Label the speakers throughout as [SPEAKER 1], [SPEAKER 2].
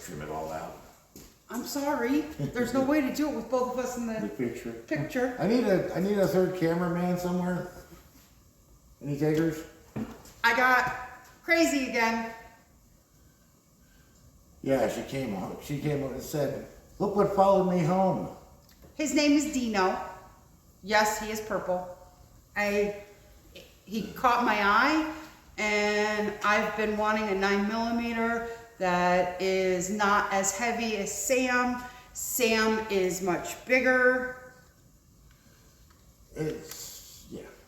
[SPEAKER 1] trim it all out.
[SPEAKER 2] I'm sorry. There's no way to do it with both of us in
[SPEAKER 1] The
[SPEAKER 2] the
[SPEAKER 1] picture.
[SPEAKER 2] picture.
[SPEAKER 1] I need a third cameraman somewhere. Any takers?
[SPEAKER 2] I got crazy again.
[SPEAKER 1] Yeah, she came home. She came up and said, "Look what followed me home."
[SPEAKER 2] His name is Dino. Yes, he is purple. He caught my eye, and I've been wanting a 9mm that is not as heavy as Sam. Sam is much bigger.
[SPEAKER 1] It's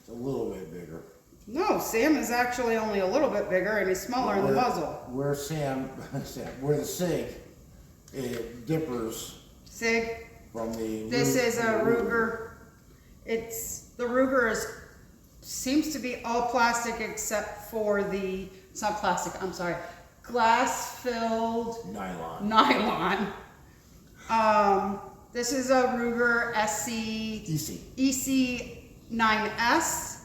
[SPEAKER 1] a little bit bigger.
[SPEAKER 2] No, Sam is actually only a little bit bigger, and he's smaller in the muzzle.
[SPEAKER 1] Where where the SIG, it differs
[SPEAKER 2] SIG.
[SPEAKER 1] from the.
[SPEAKER 2] This is a Ruger. The Ruger seems to be all plastic except for it's not plastic, I'm sorry, glass filled
[SPEAKER 1] Nylon.
[SPEAKER 2] This is a Ruger EC9S.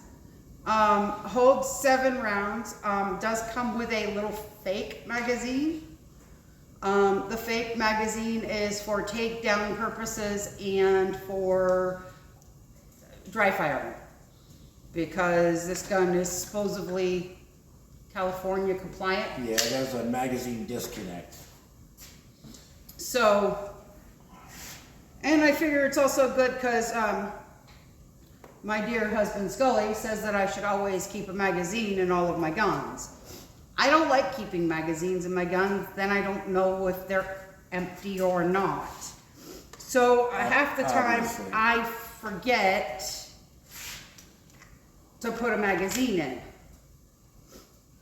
[SPEAKER 2] Holds 7 rounds. Does come with a little fake magazine. The fake magazine is for takedown purposes and for dry firing, because this gun is supposedly California compliant.
[SPEAKER 1] Yeah, it has a magazine disconnect.
[SPEAKER 2] So, and I figure it's also good because my dear husband Scully says that I should always keep a magazine in all of my guns. I don't like keeping magazines in my guns, then I don't know if they're empty or not. So half the time
[SPEAKER 1] Obviously.
[SPEAKER 2] I forget to put a magazine in.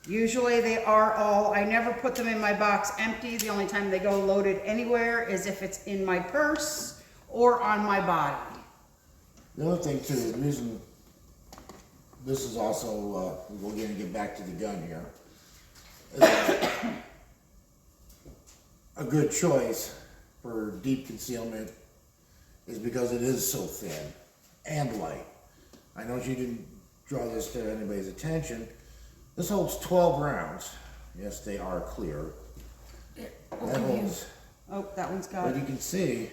[SPEAKER 2] Usually they are all, I never put them in my box empty. The only time they go loaded anywhere is if it's in my purse or on my body.
[SPEAKER 1] The other thing too, the reason this is also, we're going to get back to the gun here, is a good choice for deep concealment is because it is so thin and light. I know she didn't draw this to anybody's attention. This holds 12 rounds. Yes, they are clear. That holds,
[SPEAKER 2] Oh, that one's got
[SPEAKER 1] but you can see,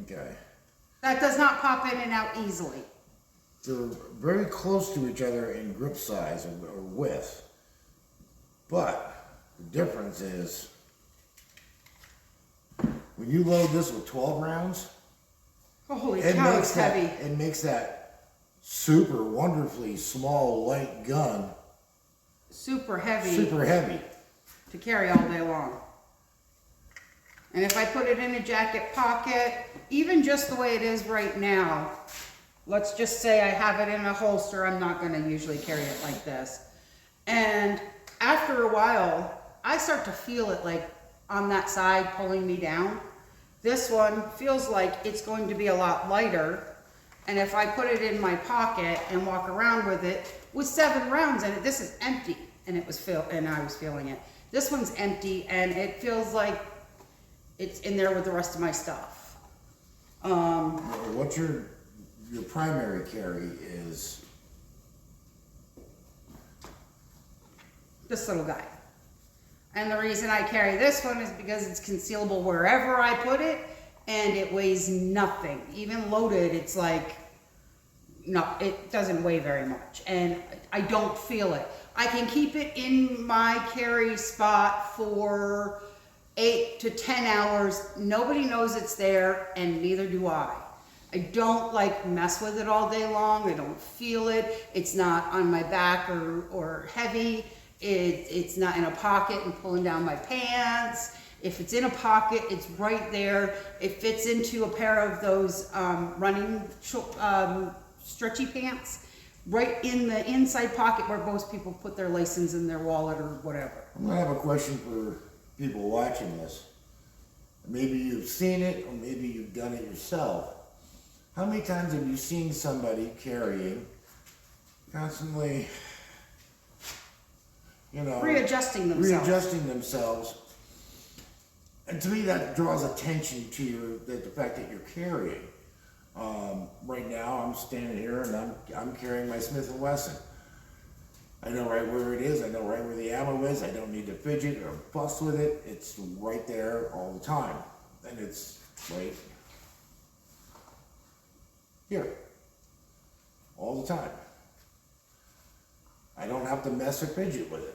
[SPEAKER 1] okay,
[SPEAKER 2] that does not pop in and out easily.
[SPEAKER 1] they're very close to each other in grip size or width, but the difference is when you load this with 12 rounds,
[SPEAKER 2] Holy cow, it's heavy.
[SPEAKER 1] It makes that super wonderfully small light gun
[SPEAKER 2] Super heavy
[SPEAKER 1] super heavy.
[SPEAKER 2] to carry all day long. And if I put it in a jacket pocket, even just the way it is right now, let's just say I have it in a holster, I'm not going to usually carry it like this. And after a while, I start to feel it like on that side pulling me down. This one feels like it's going to be a lot lighter. And if I put it in my pocket and walk around with it, with 7 rounds in it, this is empty, and I was feeling it. This one's empty, and it feels like it's in there with the rest of my stuff.
[SPEAKER 1] What your primary carry is?
[SPEAKER 2] This little guy. And the reason I carry this one is because it's concealable wherever I put it, and it weighs nothing. Even loaded, it's like, no, it doesn't weigh very much, and I don't feel it. I can keep it in my carry spot for 8 to 10 hours. Nobody knows it's there, and neither do I. I don't like mess with it all day long. I don't feel it. It's not on my back or heavy. It's not in a pocket and pulling down my pants. If it's in a pocket, it's right there. It fits into a pair of those running stretchy pants, right in the inside pocket where most people put their license in their wallet or whatever.
[SPEAKER 1] I'm gonna have a question for people watching this. Maybe you've seen it, or maybe you've done it yourself. How many times have you seen somebody carrying, constantly,
[SPEAKER 2] Readjusting
[SPEAKER 1] themselves? And to me, that draws attention to the fact that you're carrying. Right now, I'm standing here and I'm carrying my Smith & Wesson. I know right where it is. I know right where the ammo is. I don't need to fidget or fuss with it. It's right there all the time. And it's right here. All the time. I don't have to mess or fidget with it.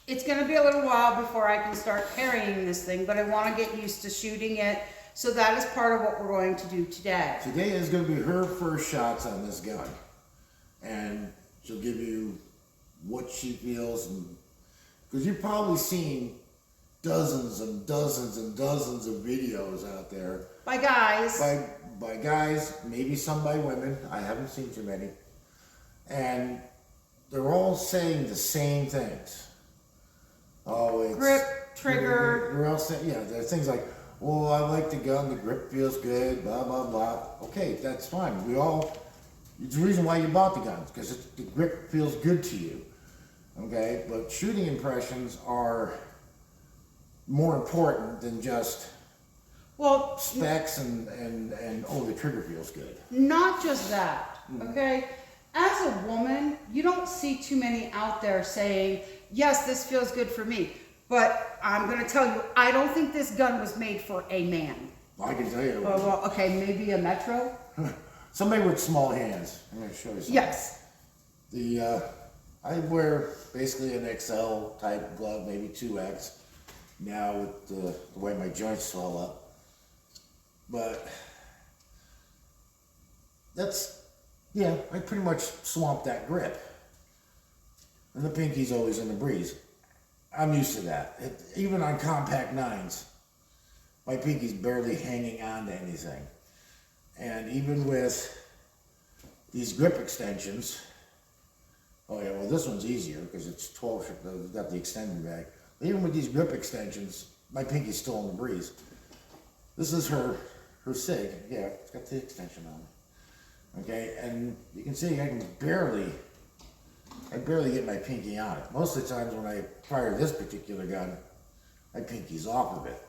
[SPEAKER 2] It's gonna be a little while before I can start carrying this thing, but I wanna get used to shooting it. So that is part of what we're going to do today.
[SPEAKER 1] Today is going to be her first shots on this gun. And she'll give you what she feels. Because you've probably seen dozens and dozens and dozens of videos out there.
[SPEAKER 2] By guys.
[SPEAKER 1] By guys, maybe some by women. I haven't seen too many. And they're all saying the same things. Oh, it's...
[SPEAKER 2] Grip, trigger.
[SPEAKER 1] They're all saying, yeah, there are things like, well, I like the gun, the grip feels good, blah, blah, blah. Okay, that's fine. It's the reason why you bought the gun, because the grip feels good to you. Okay, but shooting impressions are more important than just specs and oh, the trigger feels good.
[SPEAKER 2] Not just that, okay? As a woman, you don't see too many out there saying, yes, this feels good for me. But I'm going to tell you, I don't think this gun was made for a man.
[SPEAKER 1] I can tell you.
[SPEAKER 2] Well, okay, maybe a Metro?
[SPEAKER 1] Somebody with small hands. I'm going to show you something.
[SPEAKER 2] Yes.
[SPEAKER 1] I wear basically an XL type glove, maybe 2X, now with the way my joints swell up. But I pretty much swamped that grip. And the pinky's always in the breeze. I'm used to that. Even on compact 9s, my pinky's barely hanging on to anything. And even with these grip extensions, oh yeah, well this one's easier because it's 12, it's got the extended bag. But even with these grip extensions, my pinky's still in the breeze. This is her SIG. Yeah, it's got the extension on it. Okay, and you can see I barely get my pinky on it. Most of the times when I fire this particular gun, my pinky's off of it.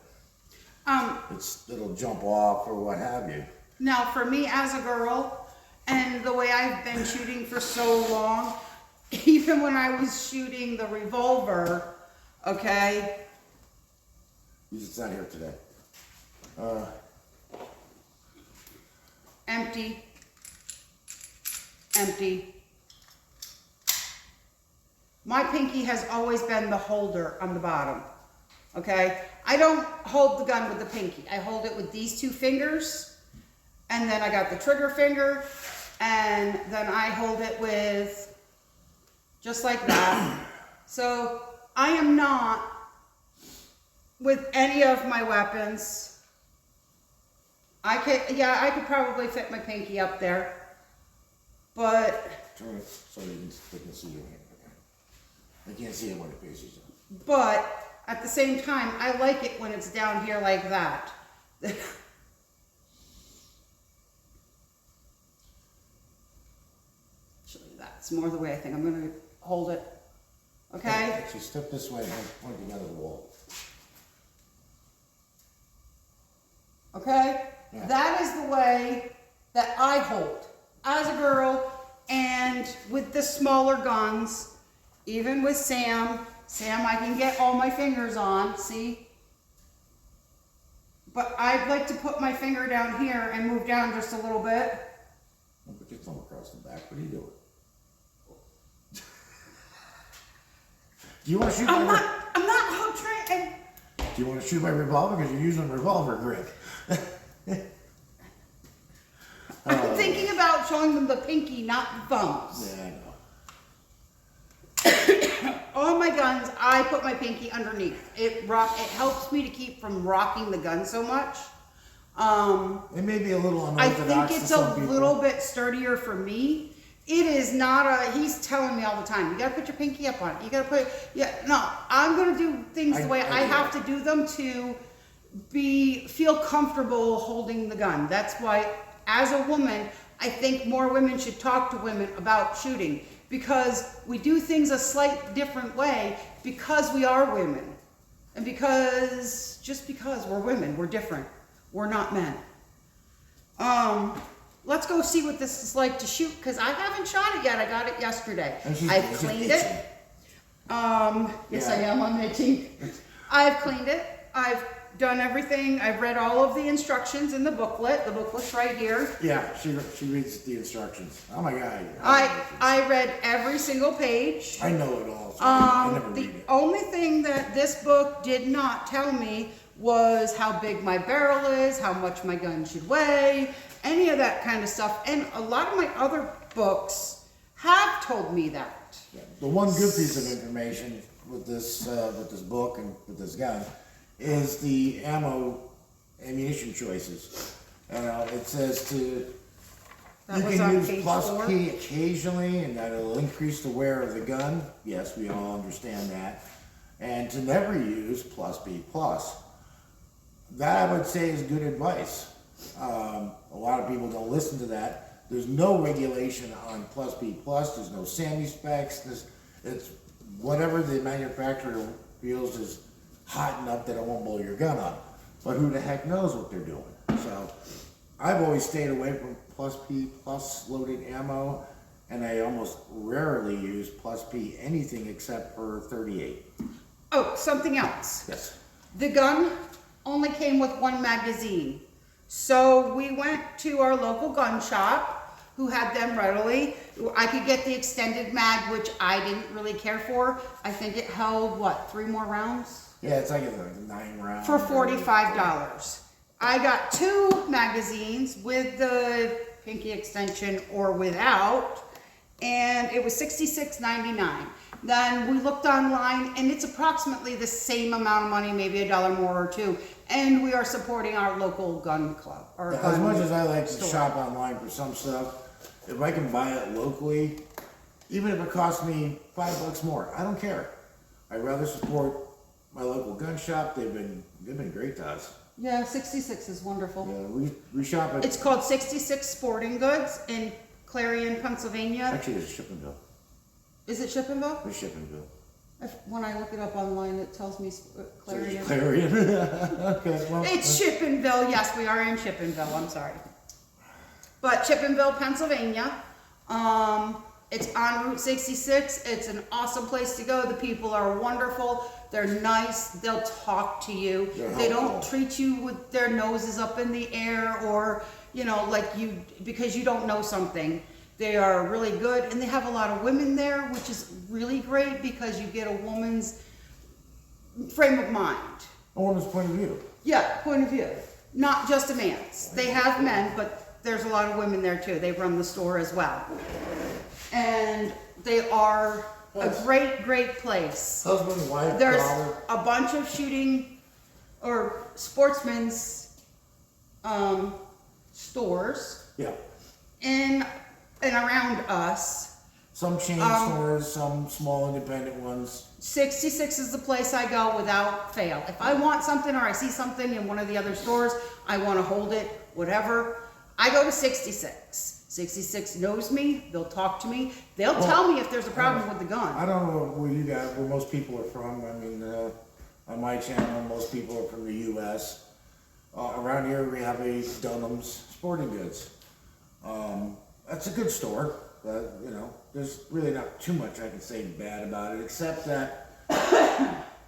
[SPEAKER 1] It'll jump off or what have you.
[SPEAKER 2] Now, for me as a girl, and the way I've been shooting for so long, even when I was shooting the revolver, okay?
[SPEAKER 1] It's not here today.
[SPEAKER 2] Empty. Empty. My pinky has always been the holder on the bottom, okay? I don't hold the gun with the pinky. I hold it with these two fingers, and then I got the trigger finger, and then I hold it with, just like that. So I am not, with any of my weapons, I could probably fit my pinky up there, but...
[SPEAKER 1] Turn it so they can see your hand. I can't see it when it faces you.
[SPEAKER 2] But at the same time, I like it when it's down here like that. Actually, that's more the way I think I'm going to hold it. Okay?
[SPEAKER 1] Actually, step this way and point together the wall.
[SPEAKER 2] Okay?
[SPEAKER 1] Yeah.
[SPEAKER 2] That is the way that I hold as a girl, and with the smaller guns. Even with Sam, I can get all my fingers on, see? But I'd like to put my finger down here and move down just a little bit.
[SPEAKER 1] Don't put your thumb across the back. What are you doing? Do you want to shoot
[SPEAKER 2] I'm not trying.
[SPEAKER 1] Do you want to shoot my revolver? Because you're using a revolver grip.
[SPEAKER 2] I'm thinking about showing them the pinky, not the thumbs.
[SPEAKER 1] Yeah, I know.
[SPEAKER 2] All my guns, I put my pinky underneath. It helps me to keep from rocking the gun so much.
[SPEAKER 1] It may be a little
[SPEAKER 2] I
[SPEAKER 1] unorthodox
[SPEAKER 2] think it's
[SPEAKER 1] to some
[SPEAKER 2] a
[SPEAKER 1] people.
[SPEAKER 2] little bit sturdier for me. It is not he's telling me all the time, you gotta put your pinky up on it. You gotta put, no, I'm gonna do things the way I have to do them to feel comfortable holding the gun. That's why, as a woman, I think more women should talk to women about shooting, because we do things a slight different way because we are women. And just because we're women, we're different. We're not men. let's go see what this is like to shoot, because I haven't shot it yet. I got it yesterday.
[SPEAKER 1] And she's-
[SPEAKER 2] I've
[SPEAKER 1] she's
[SPEAKER 2] cleaned
[SPEAKER 1] itching.
[SPEAKER 2] it. Yes, I
[SPEAKER 1] Yeah.
[SPEAKER 2] am. I'm itching. I've cleaned it. I've done everything. I've read all of the instructions in the booklet. The booklet's right here.
[SPEAKER 1] Yeah, she reads the instructions. Oh my God.
[SPEAKER 2] I read every single page.
[SPEAKER 1] I know it all. So I never
[SPEAKER 2] The
[SPEAKER 1] read it.
[SPEAKER 2] only thing that this book did not tell me was how big my barrel is, how much my gun should weigh, any of that kind of stuff. And a lot of my other books have told me that.
[SPEAKER 1] Yeah. The one good piece of information with this book and with this gun is the ammunition choices. It says
[SPEAKER 2] That
[SPEAKER 1] you
[SPEAKER 2] was
[SPEAKER 1] can
[SPEAKER 2] on
[SPEAKER 1] use
[SPEAKER 2] page
[SPEAKER 1] plus
[SPEAKER 2] 4.
[SPEAKER 1] P occasionally, and that it'll increase the wear of the gun. Yes, we all understand that. And to never use plus B plus. That I would say is good advice. A lot of people don't listen to that. There's no regulation on plus B plus. There's no SAMI specs. It's whatever the manufacturer feels is hot enough that it won't blow your gun up. But who the heck knows what they're doing? So I've always stayed away from plus P plus loaded ammo, and I almost rarely use plus P anything except for 38.
[SPEAKER 2] Oh, something else.
[SPEAKER 1] Yes.
[SPEAKER 2] The gun only came with one magazine. So we went to our local gun shop who had them readily. I could get the extended mag, which I didn't really care for. I think it held, what, 3 more rounds?
[SPEAKER 1] Yeah, it's like a 9 round.
[SPEAKER 2] For $45. I got 2 magazines with the pinky extension or without, and it was $66.99. Then we looked online, and it's approximately the same amount of money, maybe $1 more or 2, and we are supporting our local gun club. Or
[SPEAKER 1] As
[SPEAKER 2] gun
[SPEAKER 1] much as I like to
[SPEAKER 2] store.
[SPEAKER 1] shop online for some stuff, if I can buy it locally, even if it costs me $5 more, I don't care. I'd rather support my local gun shop. They've been great to us.
[SPEAKER 2] Yeah, 66 is wonderful.
[SPEAKER 1] Yeah, we shop at
[SPEAKER 2] It's called 66 Sporting Goods in Clarion, Pennsylvania.
[SPEAKER 1] actually it's shipping bill.
[SPEAKER 2] Is it Shippingville?
[SPEAKER 1] It's shipping bill.
[SPEAKER 2] When I look it up online, it tells me Clarion.
[SPEAKER 1] Clarion. Okay, well,
[SPEAKER 2] It's Shippingville. Yes, we are in Shippingville. I'm sorry. But Shippingville, Pennsylvania. It's on Route 66. It's an awesome place to go. The people are wonderful. They're nice. They'll talk to you.
[SPEAKER 1] They're
[SPEAKER 2] They don't
[SPEAKER 1] helpful.
[SPEAKER 2] treat you with their noses up in the air or, like you, because you don't know something. They are really good, and they have a lot of women there, which is really great because you get a woman's frame of mind.
[SPEAKER 1] a woman's point of view.
[SPEAKER 2] Yeah, point of view. Not just a man's. They have men, but there's a lot of women there too. They run the store as well. And they are a great, great place.
[SPEAKER 1] Husband, wife,
[SPEAKER 2] There's
[SPEAKER 1] daughter.
[SPEAKER 2] a bunch of shooting or sportsmen's stores
[SPEAKER 1] Yeah.
[SPEAKER 2] in and around us.
[SPEAKER 1] Some chain stores, some small independent ones.
[SPEAKER 2] 66 is the place I go without fail. If I want something or I see something in one of the other stores, I want to hold it, whatever, I go to 66. 66 knows me, they'll talk to me, they'll tell me if there's a problem with the gun.
[SPEAKER 1] I don't know where most people are from. I mean, on my channel, most people are from the U.S. Around here, we have a Dunham's Sporting Goods. That's a good store. There's really not too much I can say bad about it, except that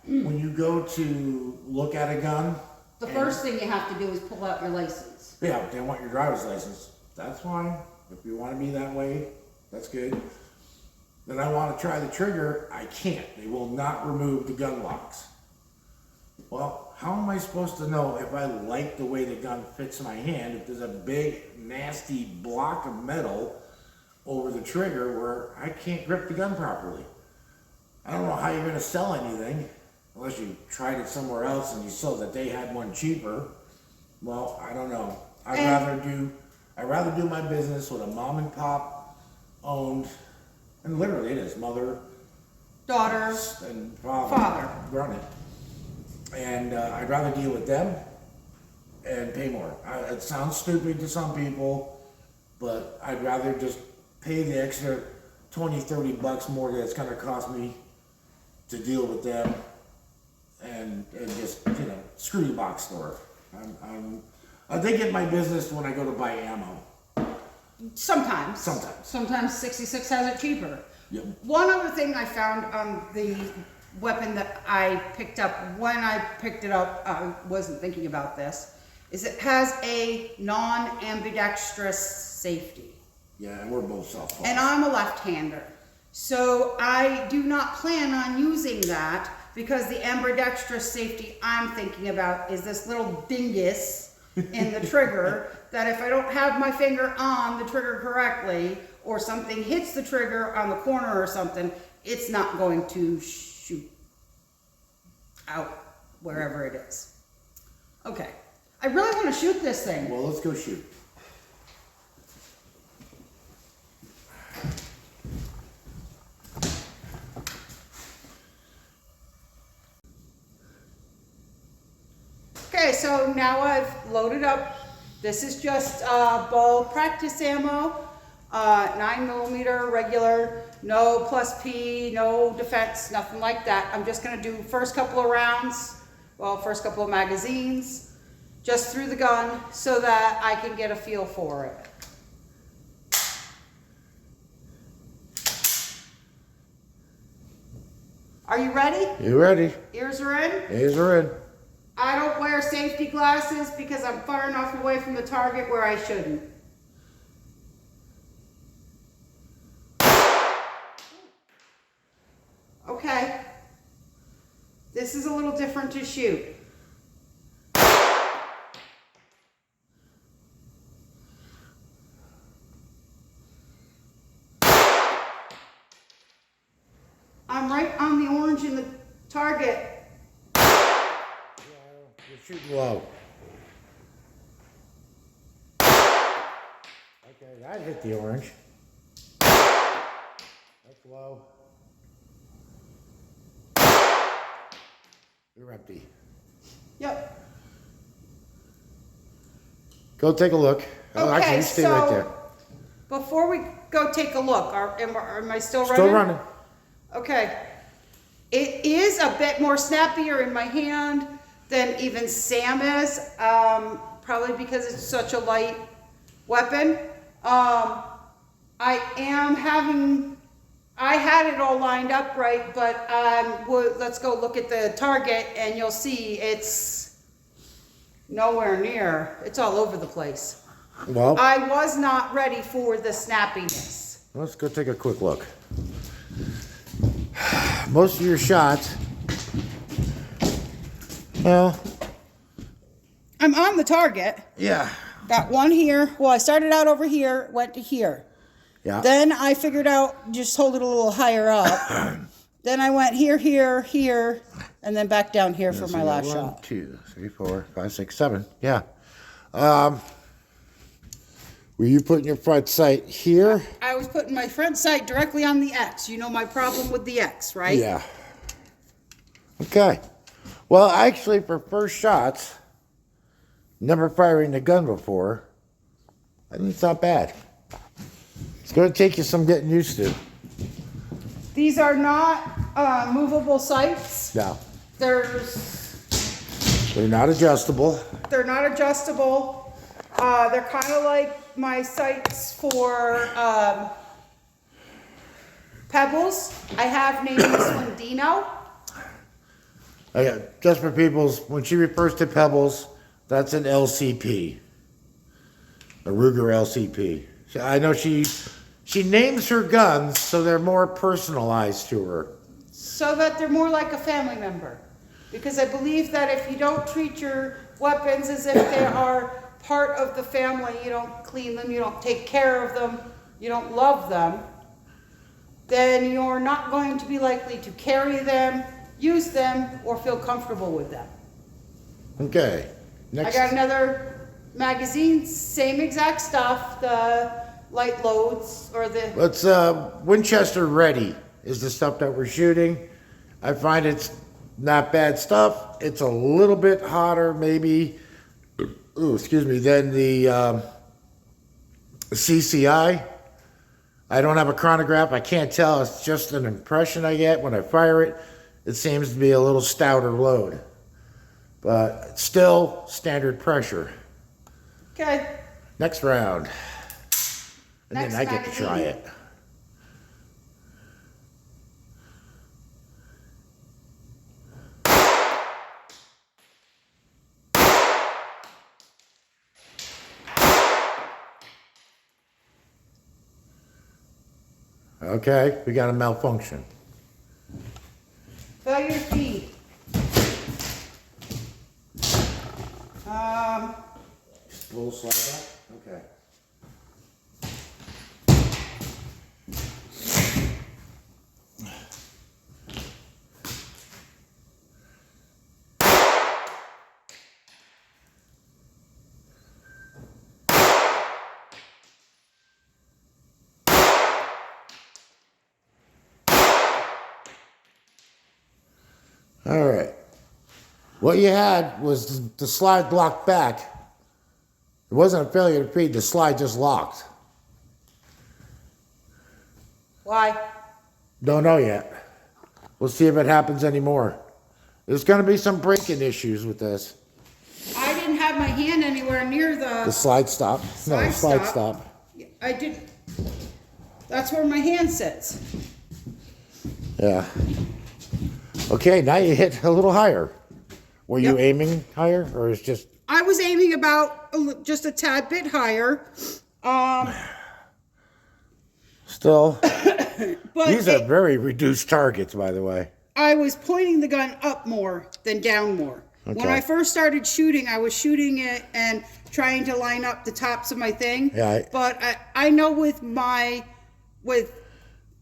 [SPEAKER 1] when you go to look at a gun,
[SPEAKER 2] The first thing you have to do is pull out your license.
[SPEAKER 1] yeah, they want your driver's license. That's fine. If you want to be that way, that's good. Then I want to try the trigger. I can't. They will not remove the gun locks. Well, how am I supposed to know if I like the way the gun fits my hand if there's a big, nasty block of metal over the trigger where I can't grip the gun properly? I don't know how you're going to sell anything unless you tried it somewhere else and you saw that they had one cheaper. Well, I don't know. I'd rather do my business with a mom and pop owned, and literally it is mother,
[SPEAKER 2] Daughter,
[SPEAKER 1] and
[SPEAKER 2] Father.
[SPEAKER 1] run it. And I'd rather deal with them and pay more. It sounds stupid to some people, but I'd rather just pay the extra $20-30 more that it's going to cost me to deal with them and just screw the box store. They get my business when I go to buy ammo.
[SPEAKER 2] Sometimes.
[SPEAKER 1] Sometimes.
[SPEAKER 2] Sometimes 66 has it cheaper.
[SPEAKER 1] Yep.
[SPEAKER 2] One other thing I found on the weapon that I picked up when I picked it up, I wasn't thinking about this, is it has a non-ambidextrous safety.
[SPEAKER 1] Yeah, and we're both southpaw.
[SPEAKER 2] And I'm a left-hander. So I do not plan on using that because the ambidextrous safety I'm thinking about is this little dingus in the trigger that if I don't have my finger on the trigger correctly or something hits the trigger on the corner or something, it's not going to shoot out wherever it is. Okay. I really want to shoot this thing.
[SPEAKER 1] Well, let's go shoot.
[SPEAKER 2] Okay, so now I've loaded up. This is just ball practice ammo, 9mm regular, no plus P, no defense, nothing like that. I'm just gonna do first couple of rounds, well, first couple of magazines, just through the gun so that I can get a feel for it. Are you ready?
[SPEAKER 1] You ready?
[SPEAKER 2] Ears are in?
[SPEAKER 1] Ears are in.
[SPEAKER 2] I don't wear safety glasses because I'm far enough away from the target where I shouldn't. Okay. This is a little different to shoot. I'm right on the orange in the target.
[SPEAKER 1] You're shooting low. Okay, that hit the orange. That's low. You're empty.
[SPEAKER 2] Yep.
[SPEAKER 1] Go take a look. Oh,
[SPEAKER 2] Okay,
[SPEAKER 1] actually, you stay right there.
[SPEAKER 2] before we go take a look, am I still running?
[SPEAKER 1] Still running.
[SPEAKER 2] Okay. It is a bit more snappier in my hand than even Sam is, probably because it's such a light weapon. I had it all lined up right, but let's go look at the target and you'll see it's nowhere near. It's all over the place.
[SPEAKER 1] Well,
[SPEAKER 2] I was not ready for the snappiness.
[SPEAKER 1] let's go take a quick look. Most of your shots, well,
[SPEAKER 2] I'm on the target.
[SPEAKER 1] yeah.
[SPEAKER 2] Got one here. Well, I started out over here, went to here.
[SPEAKER 1] Yeah.
[SPEAKER 2] Then I figured out just hold it a little higher up. Then I went here, here, here, and then back down here for my last shot.
[SPEAKER 1] 1, 2, 3, 4, 5, 6, 7. Yeah. Were you putting your front sight here?
[SPEAKER 2] I was putting my front sight directly on the X. You know my problem with the X, right?
[SPEAKER 1] Yeah. Okay. Well, actually, for first shots, never firing the gun before, I think it's not bad. It's going to take you some getting used to.
[SPEAKER 2] These are not movable sights.
[SPEAKER 1] No.
[SPEAKER 2] They're
[SPEAKER 1] not adjustable.
[SPEAKER 2] They're not adjustable. They're kind of like my sights for Pebbles. I have named this one Dino.
[SPEAKER 1] Just for people's, when she refers to Pebbles, that's an LCP. A Ruger LCP. I know she names her guns so they're more personalized to her.
[SPEAKER 2] So that they're more like a family member. Because I believe that if you don't treat your weapons as if they are part of the family, you don't clean them, you don't take care of them, you don't love them, then you're not going to be likely to carry them, use them, or feel comfortable with them.
[SPEAKER 1] Okay. Next.
[SPEAKER 2] I got another magazine, same exact stuff, the light loads, or the...
[SPEAKER 1] Let's, Winchester Ready is the stuff that we're shooting. I find it's not bad stuff. It's a little bit hotter, maybe, than the CCI. I don't have a chronograph. I can't tell. It's just an impression I get when I fire it. It seems to be a little stouter load, but still standard pressure.
[SPEAKER 2] Okay.
[SPEAKER 1] Next round. And then I get to try it. Okay, we got a malfunction.
[SPEAKER 2] Failure to feed.
[SPEAKER 1] Just a little slide back? Okay. All right. What you had was the slide locked back. It wasn't a failure to feed, the slide just locked.
[SPEAKER 2] Why?
[SPEAKER 1] Don't know yet. We'll see if it happens anymore. There's going to be some breaking issues with this.
[SPEAKER 2] I didn't have my hand anywhere near
[SPEAKER 1] The slide stop. No, the slide stop.
[SPEAKER 2] I did. That's where my hand sits.
[SPEAKER 1] Yeah. Okay, now you hit a little higher. Were you
[SPEAKER 2] Yep.
[SPEAKER 1] aiming higher, or is just...
[SPEAKER 2] I was aiming about just a tad bit higher.
[SPEAKER 1] Still,
[SPEAKER 2] But
[SPEAKER 1] these are very reduced targets, by the way.
[SPEAKER 2] I was pointing the gun up more than down more. When
[SPEAKER 1] Okay.
[SPEAKER 2] I first started shooting, I was shooting it and trying to line up the tops of my thing.
[SPEAKER 1] Yeah,
[SPEAKER 2] But I know with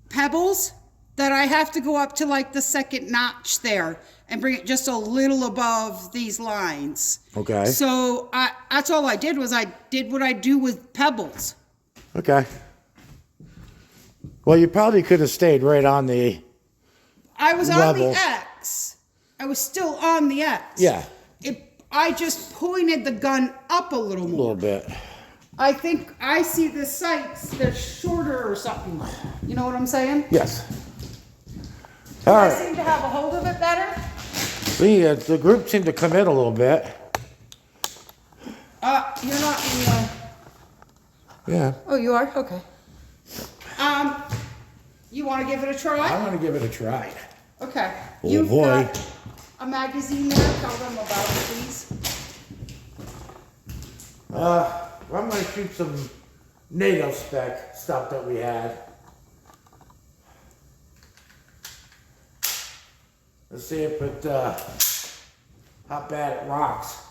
[SPEAKER 2] pebbles that I have to go up to like the second notch there and bring it just a little above these lines.
[SPEAKER 1] Okay.
[SPEAKER 2] So that's all I did was I did what I do with pebbles.
[SPEAKER 1] Okay. Well, you probably could have stayed right on the...
[SPEAKER 2] I was on
[SPEAKER 1] Level.
[SPEAKER 2] the X. I was still on the X.
[SPEAKER 1] Yeah.
[SPEAKER 2] I just pointed the gun up a little
[SPEAKER 1] A
[SPEAKER 2] more.
[SPEAKER 1] little bit.
[SPEAKER 2] I think I see the sights, they're shorter or something. You know what I'm saying?
[SPEAKER 1] Yes. All
[SPEAKER 2] I
[SPEAKER 1] right.
[SPEAKER 2] seem to have a hold of it better.
[SPEAKER 1] See, the group seemed to come in a little bit.
[SPEAKER 2] You're not in the...
[SPEAKER 1] Yeah.
[SPEAKER 2] Oh, you are? Okay. You want to give it a try?
[SPEAKER 1] I want to give it a try.
[SPEAKER 2] Okay.
[SPEAKER 1] Oh,
[SPEAKER 2] You've
[SPEAKER 1] boy.
[SPEAKER 2] got a magazine there. Tell them about it, please.
[SPEAKER 1] I'm going to shoot some NATO spec stuff that we had. Let's see if it, how bad it rocks.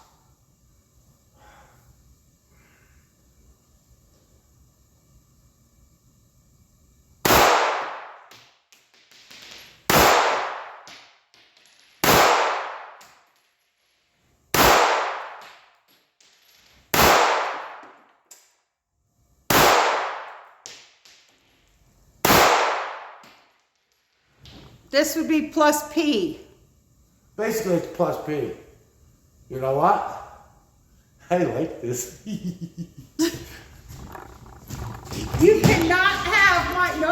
[SPEAKER 2] This would be plus P.
[SPEAKER 1] Basically, it's plus P. You know what? I like this.
[SPEAKER 2] You cannot have my... No.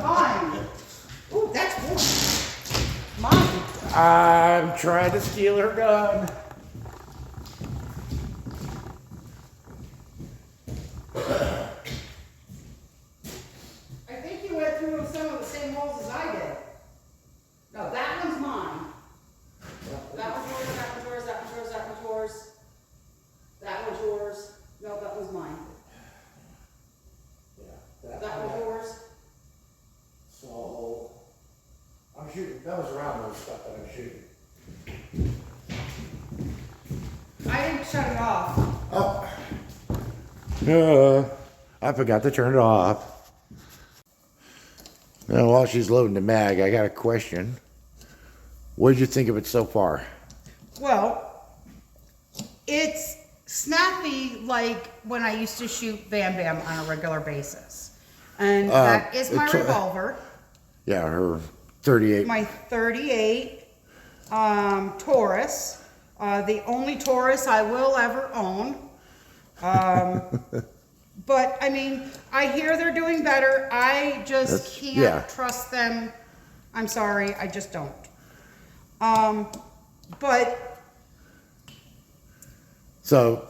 [SPEAKER 2] Mine. Ooh, that's warm. Mine.
[SPEAKER 1] I'm trying to steal her gun.
[SPEAKER 2] I think you went through some of the same holes as I did. No, that one's mine. That one's yours, that one's yours, that one's yours, that one's yours. That one's yours. No, that one's mine.
[SPEAKER 1] Yeah,
[SPEAKER 2] That one's yours.
[SPEAKER 1] So, I'm shooting, that was around those stuff that I'm shooting.
[SPEAKER 2] I didn't shut it off.
[SPEAKER 1] Oh. I forgot to turn it off. Now, while she's loading the mag, I got a question. What did you think of it so far?
[SPEAKER 2] Well, it's snappy like when I used to shoot Bam Bam on a regular basis. And that is my revolver.
[SPEAKER 1] Yeah, her 38.
[SPEAKER 2] My 38 Taurus. The only Taurus I will ever own. But I mean, I hear they're doing better. I just can't trust them. I'm sorry, I just don't. But
[SPEAKER 1] So,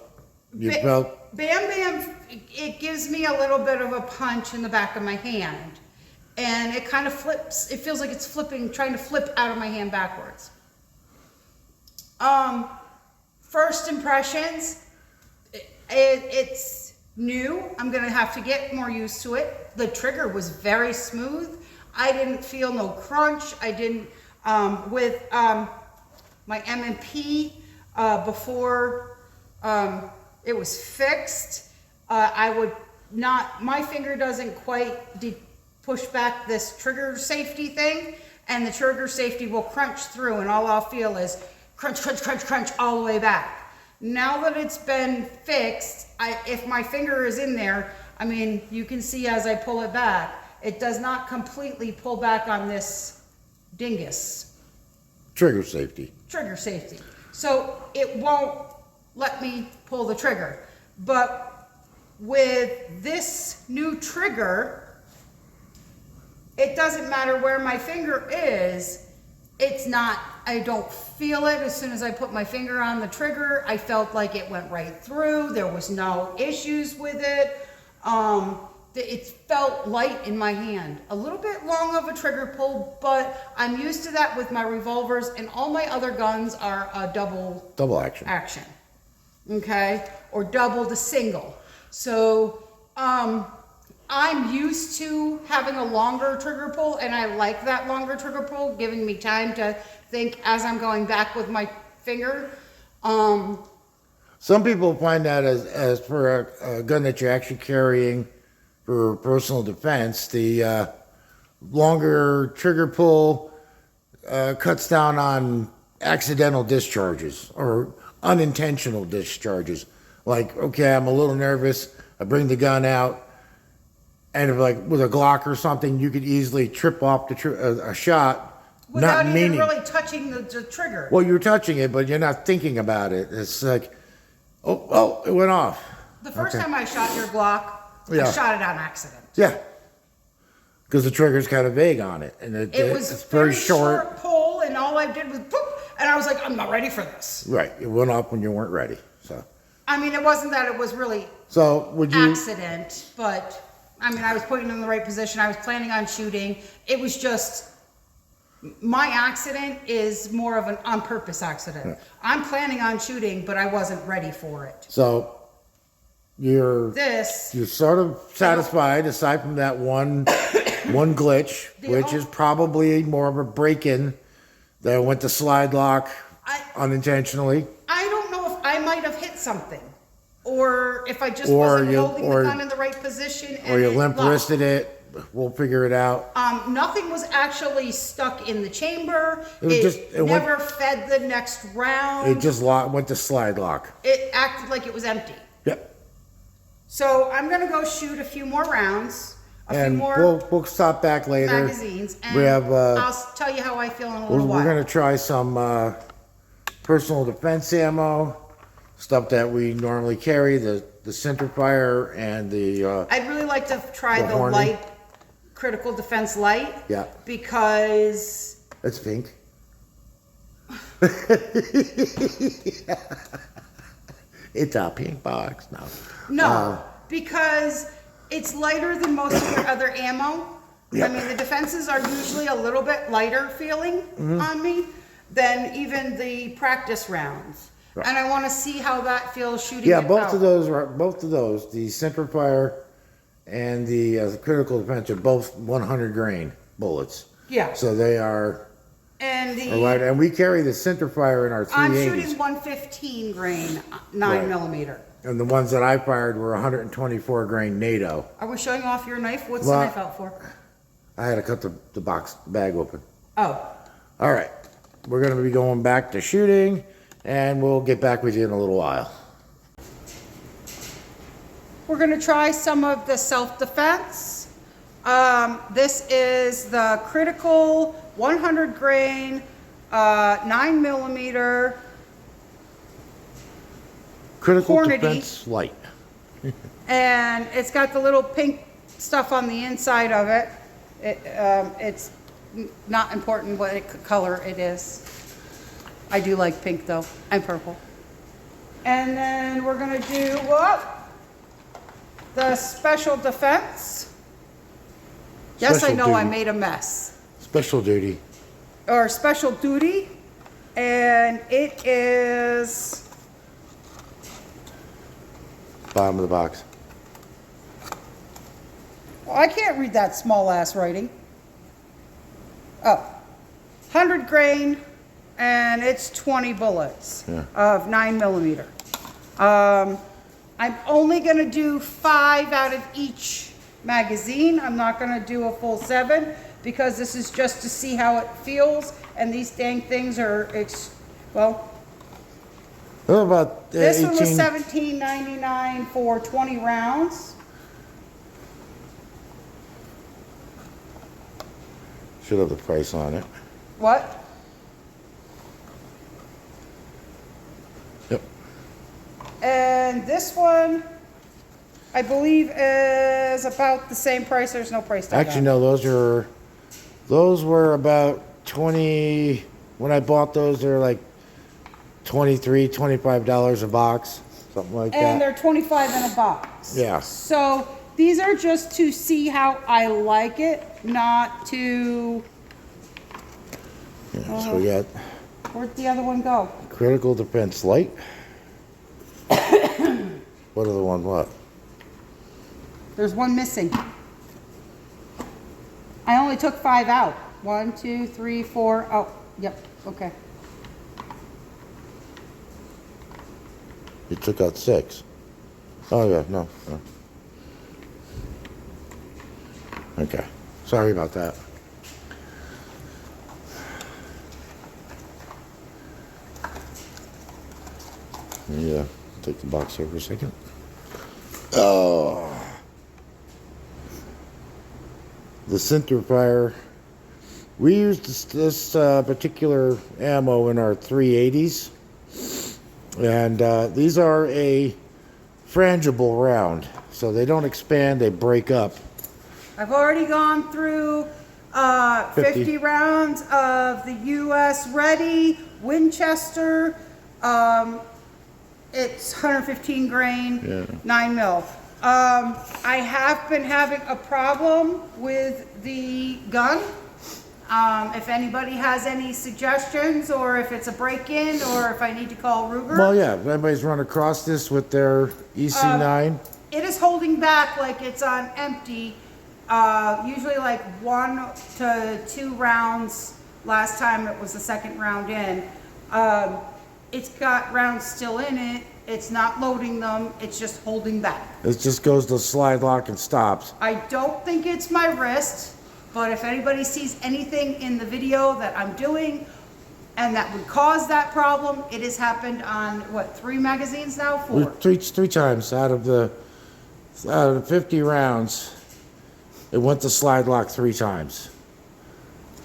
[SPEAKER 1] you felt...
[SPEAKER 2] Bam Bam it gives me a little bit of a punch in the back of my hand. And it kind of flips, it feels like it's flipping, trying to flip out of my hand backwards. First impressions, it's new. I'm gonna have to get more used to it. The trigger was very smooth. I didn't feel no crunch. I didn't, with my M&P before it was fixed, I would not, my finger doesn't quite push back this trigger safety thing, and the trigger safety will crunch through, and all I'll feel is crunch, crunch, crunch, crunch all the way back. Now that it's been fixed, if my finger is in there, I mean, you can see as I pull it back, it does not completely pull back on this dingus.
[SPEAKER 1] Trigger safety.
[SPEAKER 2] Trigger safety. So it won't let me pull the trigger. But with this new trigger, it doesn't matter where my finger is, it's not, I don't feel it. As soon as I put my finger on the trigger, I felt like it went right through. There was no issues with it. It felt light in my hand. A little bit long of a trigger pull, but I'm used to that with my revolvers, and all my other guns are a double action. Okay? Or double to single. So, I'm used to having a longer trigger pull, and I like that longer trigger pull, giving me time to think as I'm going back with my finger.
[SPEAKER 1] Some people find that as for a gun that you're actually carrying for personal defense, the longer trigger pull cuts down on accidental discharges or unintentional discharges. Like, okay, I'm a little nervous, I bring the gun out, and if like with a Glock or something, you could easily trip off a shot,
[SPEAKER 2] without
[SPEAKER 1] not
[SPEAKER 2] even
[SPEAKER 1] meaning.
[SPEAKER 2] really touching the trigger.
[SPEAKER 1] Well, you're touching it, but you're not thinking about it. It's like, oh, it went off.
[SPEAKER 2] The first time I shot your Glock,
[SPEAKER 1] Yeah.
[SPEAKER 2] I shot it on accident.
[SPEAKER 1] Yeah, because the trigger's kind of vague on it, and
[SPEAKER 2] It was
[SPEAKER 1] it's
[SPEAKER 2] very short pull, and all I did was boop, and I was like, I'm not ready for this.
[SPEAKER 1] Right, it went off when you weren't ready. So,
[SPEAKER 2] I mean, it wasn't that it was really
[SPEAKER 1] would you?
[SPEAKER 2] accident, but I mean, I was putting in the right position. I was planning on shooting. It was just, my accident is more of an on-purpose accident.
[SPEAKER 1] Yeah.
[SPEAKER 2] I'm planning on shooting, but I wasn't ready for it.
[SPEAKER 1] So, you're sort of satisfied, aside from that one glitch, which is probably more of a break-in that went to slide lock unintentionally.
[SPEAKER 2] I don't know if I might have hit something, or if I just
[SPEAKER 1] Or
[SPEAKER 2] wasn't
[SPEAKER 1] you-
[SPEAKER 2] holding
[SPEAKER 1] or-
[SPEAKER 2] the gun in the right position.
[SPEAKER 1] Or you
[SPEAKER 2] it
[SPEAKER 1] limp
[SPEAKER 2] locked.
[SPEAKER 1] wristed it. We'll figure it out.
[SPEAKER 2] Nothing was actually stuck in the chamber.
[SPEAKER 1] It
[SPEAKER 2] Never fed the next round.
[SPEAKER 1] It just went to slide lock.
[SPEAKER 2] It acted like it was empty.
[SPEAKER 1] Yep.
[SPEAKER 2] So I'm gonna go shoot a few more rounds, a few
[SPEAKER 1] And
[SPEAKER 2] more
[SPEAKER 1] we'll stop back later.
[SPEAKER 2] magazines, and
[SPEAKER 1] We have.
[SPEAKER 2] I'll tell you how I feel in a little while.
[SPEAKER 1] We're gonna try some personal defense ammo, stuff that we normally carry, the centerfire and the.
[SPEAKER 2] I'd really like to try
[SPEAKER 1] The
[SPEAKER 2] the
[SPEAKER 1] Horny.
[SPEAKER 2] light, critical defense light.
[SPEAKER 1] Yeah.
[SPEAKER 2] Because
[SPEAKER 1] It's pink. It's a pink box now.
[SPEAKER 2] No, because it's lighter than most of your other ammo.
[SPEAKER 1] Yep.
[SPEAKER 2] I mean, the defenses are usually a little bit lighter feeling on me than even the practice rounds.
[SPEAKER 1] Right.
[SPEAKER 2] And I want to see how that feels shooting
[SPEAKER 1] Yeah,
[SPEAKER 2] it
[SPEAKER 1] both
[SPEAKER 2] out.
[SPEAKER 1] of those, the centerfire and the critical defense are both 100 grain bullets.
[SPEAKER 2] Yeah.
[SPEAKER 1] So they are
[SPEAKER 2] And
[SPEAKER 1] light, and we carry the centerfire in our 380s.
[SPEAKER 2] I'm shooting 115 grain 9mm.
[SPEAKER 1] And the ones that I fired were 124 grain NATO.
[SPEAKER 2] Are we showing off your knife? What's
[SPEAKER 1] Well,
[SPEAKER 2] the knife out for?
[SPEAKER 1] I had to cut the bag open.
[SPEAKER 2] Oh,
[SPEAKER 1] All right, we're going to be going back to shooting, and we'll get back with you in a little while.
[SPEAKER 2] we're going to try some of the self-defense. This is the critical 100 grain 9mm
[SPEAKER 1] Critical
[SPEAKER 2] Hornady.
[SPEAKER 1] defense light.
[SPEAKER 2] and it's got the little pink stuff on the inside of it. It's not important what color it is. I do like pink though, and purple. And then we're gonna do, whoop, the Special Defense. Yes, I
[SPEAKER 1] Special
[SPEAKER 2] know I
[SPEAKER 1] duty.
[SPEAKER 2] made a mess.
[SPEAKER 1] Special duty.
[SPEAKER 2] Or Special Duty. And it is,
[SPEAKER 1] Bottom of the box.
[SPEAKER 2] well, I can't read that small ass writing. Oh, 100 grain, and it's 20 bullets
[SPEAKER 1] Yeah.
[SPEAKER 2] of 9mm. I'm only gonna do 5 out of each magazine. I'm not gonna do a full 7 because this is just to see how it feels. And these dang things are, well,
[SPEAKER 1] What about
[SPEAKER 2] this one was
[SPEAKER 1] 18?
[SPEAKER 2] $17.99 for 20 rounds.
[SPEAKER 1] Should have the price on it.
[SPEAKER 2] What?
[SPEAKER 1] Yep.
[SPEAKER 2] And this one, I believe, is about the same price. There's no price tag
[SPEAKER 1] Actually,
[SPEAKER 2] on it.
[SPEAKER 1] no, those were about 20, when I bought those, they were like $23, $25 a box, something like
[SPEAKER 2] And
[SPEAKER 1] that.
[SPEAKER 2] they're 25 in a box.
[SPEAKER 1] Yeah.
[SPEAKER 2] So these are just to see how I like it, not to,
[SPEAKER 1] Yeah, so we got
[SPEAKER 2] where'd the other one go?
[SPEAKER 1] critical defense light. What other one, what?
[SPEAKER 2] There's one missing. I only took 5 out. 1, 2, 3, 4. Oh, yep, okay.
[SPEAKER 1] You took out 6. Oh, yeah, no. Okay, sorry about that. Yeah, take the box here for a second. Oh. The center fire. We used this particular ammo in our 380s. And these are a frangible round. So they don't expand, they break up.
[SPEAKER 2] I've already gone through 50 rounds of the U.S. Ready Winchester. It's 115 grain,
[SPEAKER 1] Yeah.
[SPEAKER 2] 9 mil. I have been having a problem with the gun. If anybody has any suggestions, or if it's a break-in, or if I need to call Ruger.
[SPEAKER 1] Well, yeah, if anybody's run across this with their EC9.
[SPEAKER 2] It is holding back like it's on empty. Usually like 1 to 2 rounds. Last time it was the second round in. It's got rounds still in it. It's not loading them. It's just holding back.
[SPEAKER 1] It just goes to slide lock and stops.
[SPEAKER 2] I don't think it's my wrist, but if anybody sees anything in the video that I'm doing and that would cause that problem, it has happened on, what, 3 magazines now? 4?
[SPEAKER 1] Three times out of the 50 rounds, it went to slide lock 3 times.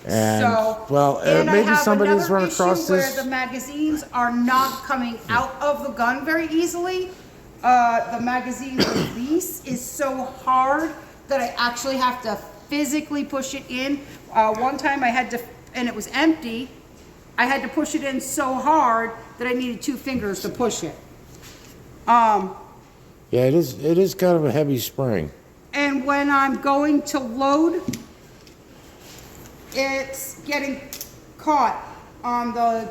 [SPEAKER 1] And
[SPEAKER 2] So,
[SPEAKER 1] well,
[SPEAKER 2] and I
[SPEAKER 1] maybe
[SPEAKER 2] have
[SPEAKER 1] somebody's
[SPEAKER 2] another
[SPEAKER 1] run
[SPEAKER 2] issue
[SPEAKER 1] across this.
[SPEAKER 2] where the magazines are not coming out of the gun very easily. The magazine release is so hard that I actually have to physically push it in. One time I had to, and it was empty, I had to push it in so hard that I needed 2 fingers to push it.
[SPEAKER 1] Yeah, it is kind of a heavy spring.
[SPEAKER 2] And when I'm going to load, it's getting caught on the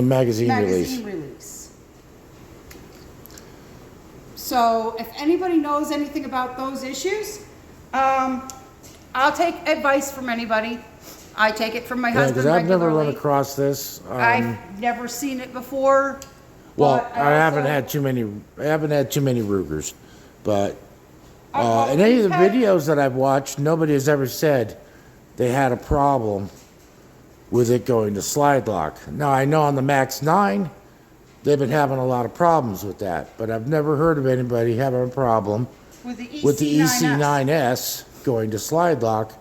[SPEAKER 1] Magazine
[SPEAKER 2] magazine
[SPEAKER 1] release.
[SPEAKER 2] release. So if anybody knows anything about those issues, I'll take advice from anybody. I take it from my
[SPEAKER 1] Yeah,
[SPEAKER 2] husband
[SPEAKER 1] because I've never run
[SPEAKER 2] regularly.
[SPEAKER 1] across this.
[SPEAKER 2] I've never seen it before.
[SPEAKER 1] Well,
[SPEAKER 2] but
[SPEAKER 1] I haven't
[SPEAKER 2] also-
[SPEAKER 1] had too many. I haven't had too many Rugers, but
[SPEAKER 2] I've
[SPEAKER 1] in any of the
[SPEAKER 2] always had-
[SPEAKER 1] videos that I've watched, nobody has ever said they had a problem with it going to slide lock. Now I know on the Max 9, they've been having a lot of problems with that, but I've never heard of anybody having a problem
[SPEAKER 2] with the EC9S.
[SPEAKER 1] with the EC9S going to slide lock.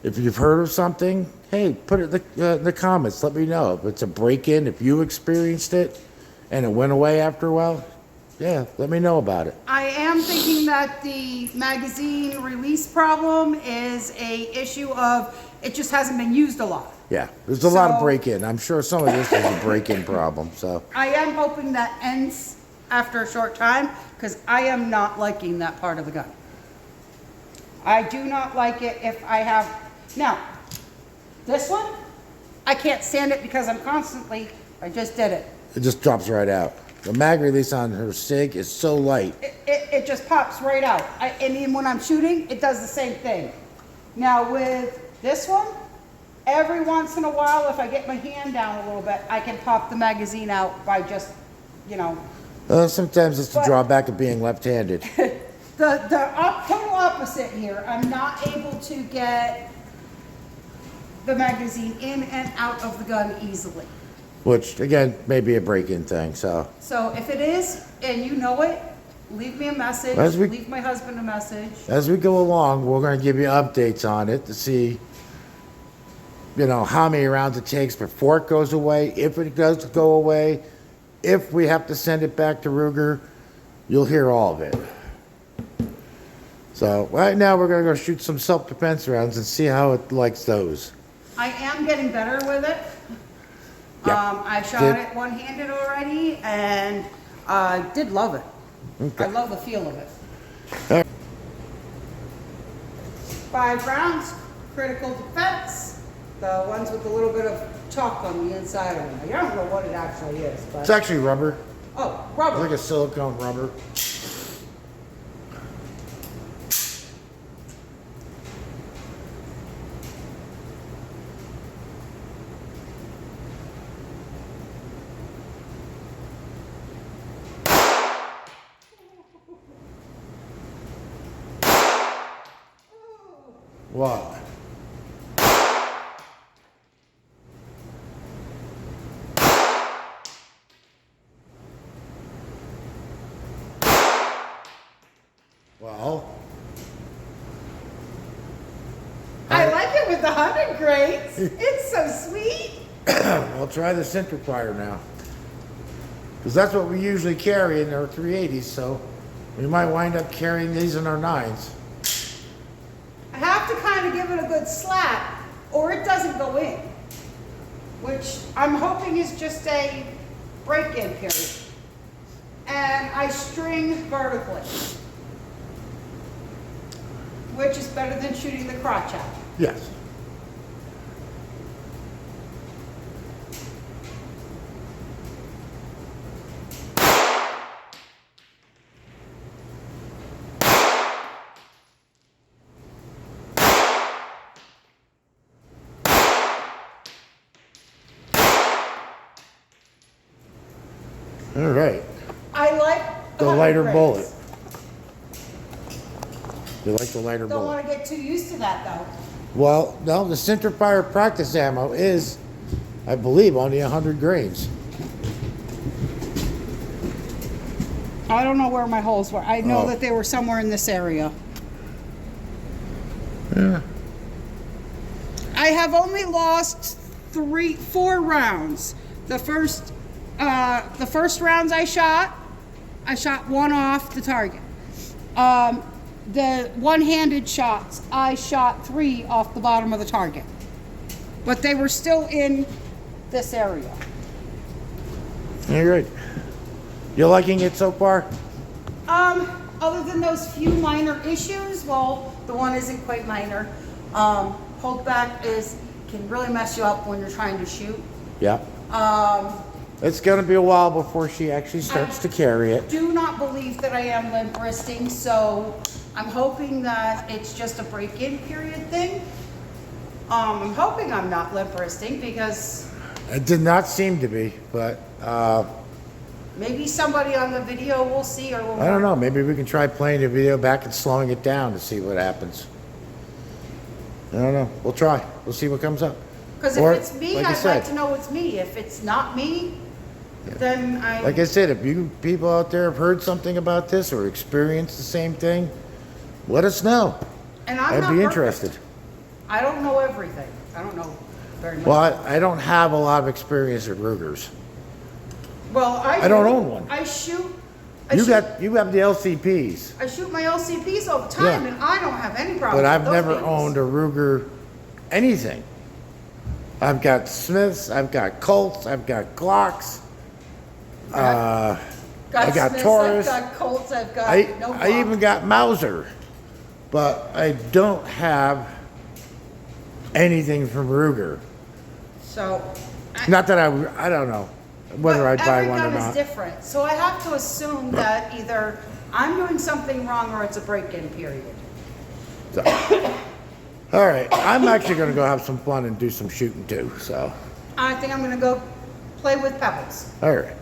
[SPEAKER 1] If you've heard of something, hey, put it in the comments. Let me know if it's a break-in. If you experienced it and it went away after a while, yeah, let me know about it.
[SPEAKER 2] I am thinking that the magazine release problem is a issue of it just hasn't been used a lot.
[SPEAKER 1] Yeah, there's a lot of
[SPEAKER 2] So-
[SPEAKER 1] break-in. I'm sure some of this is a break-in problem. So
[SPEAKER 2] I am hoping that ends after a short time because I am not liking that part of the gun. I do not like it if I have, now, this one, I can't stand it because I'm constantly, I just did it.
[SPEAKER 1] It just drops right out. The mag release on her SIG is so light.
[SPEAKER 2] It just pops right out. And even when I'm shooting, it does the same thing. Now with this one, every once in a while, if I get my hand down a little bit, I can pop the magazine out by just, you know.
[SPEAKER 1] Sometimes it's the drawback of being left-handed.
[SPEAKER 2] The total opposite here. I'm not able to get the magazine in and out of the gun easily.
[SPEAKER 1] Which, again, may be a break-in thing, so.
[SPEAKER 2] So if it is, and you know it, leave me a message, leave my husband a message.
[SPEAKER 1] As we go along, we're gonna give you updates on it to see, you know, how many rounds it takes before it goes away, if it does go away, if we have to send it back to Ruger, you'll hear all of it. So right now we're gonna go shoot some self-defense rounds and see how it likes those.
[SPEAKER 2] I am getting better with it.
[SPEAKER 1] Yep.
[SPEAKER 2] I shot it one-handed already and I did love it.
[SPEAKER 1] Okay.
[SPEAKER 2] I love the feel of it.
[SPEAKER 1] All right.
[SPEAKER 2] 5 rounds, critical defense. The ones with a little bit of chalk on the inside of them. I don't know what it actually is, but.
[SPEAKER 1] It's actually rubber.
[SPEAKER 2] Oh, rubber.
[SPEAKER 1] Like a silicone rubber. What? Well,
[SPEAKER 2] I like it with the 100 grains. It's so sweet.
[SPEAKER 1] we'll try the center fire now. Because that's what we usually carry in our 380s, so we might wind up carrying these in our 9s.
[SPEAKER 2] I have to kind of give it a good slap or it doesn't go in, which I'm hoping is just a break-in period. And I string vertically, which is better than shooting the crotch out.
[SPEAKER 1] Yes. All right.
[SPEAKER 2] I like
[SPEAKER 1] The
[SPEAKER 2] 100
[SPEAKER 1] lighter
[SPEAKER 2] grains.
[SPEAKER 1] bullet. You like the lighter
[SPEAKER 2] Don't
[SPEAKER 1] bullet?
[SPEAKER 2] want to get too used to that though.
[SPEAKER 1] Well, no, the center fire practice ammo is, I believe, only 100 grains.
[SPEAKER 2] I don't know where my holes were. I know
[SPEAKER 1] Oh.
[SPEAKER 2] that they were somewhere in this area.
[SPEAKER 1] Yeah.
[SPEAKER 2] I have only lost 4 rounds. The first rounds I shot one off the target. The one-handed shots, I shot 3 off the bottom of the target. But they were still in this area.
[SPEAKER 1] All right. You liking it so far?
[SPEAKER 2] Other than those few minor issues, well, the one isn't quite minor. Holdback can really mess you up when you're trying to shoot.
[SPEAKER 1] Yeah. It's gonna be a while before she actually starts to carry it.
[SPEAKER 2] Do not believe that I am limp wristing, so I'm hoping that it's just a break-in period thing. I'm hoping I'm not limp wristing because
[SPEAKER 1] It did not seem to be, but
[SPEAKER 2] maybe somebody on the video will see or will.
[SPEAKER 1] I don't know. Maybe we can try playing the video back and slowing it down to see what happens. I don't know. We'll try. We'll see what comes up.
[SPEAKER 2] Because
[SPEAKER 1] Or,
[SPEAKER 2] if it's me,
[SPEAKER 1] like I
[SPEAKER 2] I'd
[SPEAKER 1] said-
[SPEAKER 2] like to know it's me. If it's not me, then I.
[SPEAKER 1] Like I said, if you people out there have heard something about this or experienced the same thing, let us know.
[SPEAKER 2] And I'm
[SPEAKER 1] I'd
[SPEAKER 2] not
[SPEAKER 1] be
[SPEAKER 2] perfect.
[SPEAKER 1] interested.
[SPEAKER 2] I don't know everything. I don't know very much.
[SPEAKER 1] Well, I don't have a lot of experience at Rugers.
[SPEAKER 2] Well,
[SPEAKER 1] I don't own one.
[SPEAKER 2] I shoot.
[SPEAKER 1] You have the LCPs,
[SPEAKER 2] I shoot my LCPs all the time,
[SPEAKER 1] Yeah.
[SPEAKER 2] and I don't have any problem.
[SPEAKER 1] but I've
[SPEAKER 2] with those
[SPEAKER 1] never
[SPEAKER 2] babies.
[SPEAKER 1] owned a Ruger anything. I've got Smiths, I've got Colts, I've got Glocks.
[SPEAKER 2] Got
[SPEAKER 1] I got
[SPEAKER 2] Smiths,
[SPEAKER 1] Taurus.
[SPEAKER 2] I've got Colts, I've got no
[SPEAKER 1] I even
[SPEAKER 2] problem.
[SPEAKER 1] got Mauser, but I don't have anything from Ruger.
[SPEAKER 2] So.
[SPEAKER 1] Not that I don't know whether I'd buy one or
[SPEAKER 2] Every gun is
[SPEAKER 1] not.
[SPEAKER 2] different, so I have to assume that either I'm doing something wrong or it's a break-in period.
[SPEAKER 1] So, all right, I'm actually going to go have some fun and do some shooting too. So,
[SPEAKER 2] I think I'm gonna go play with pebbles.
[SPEAKER 1] all right.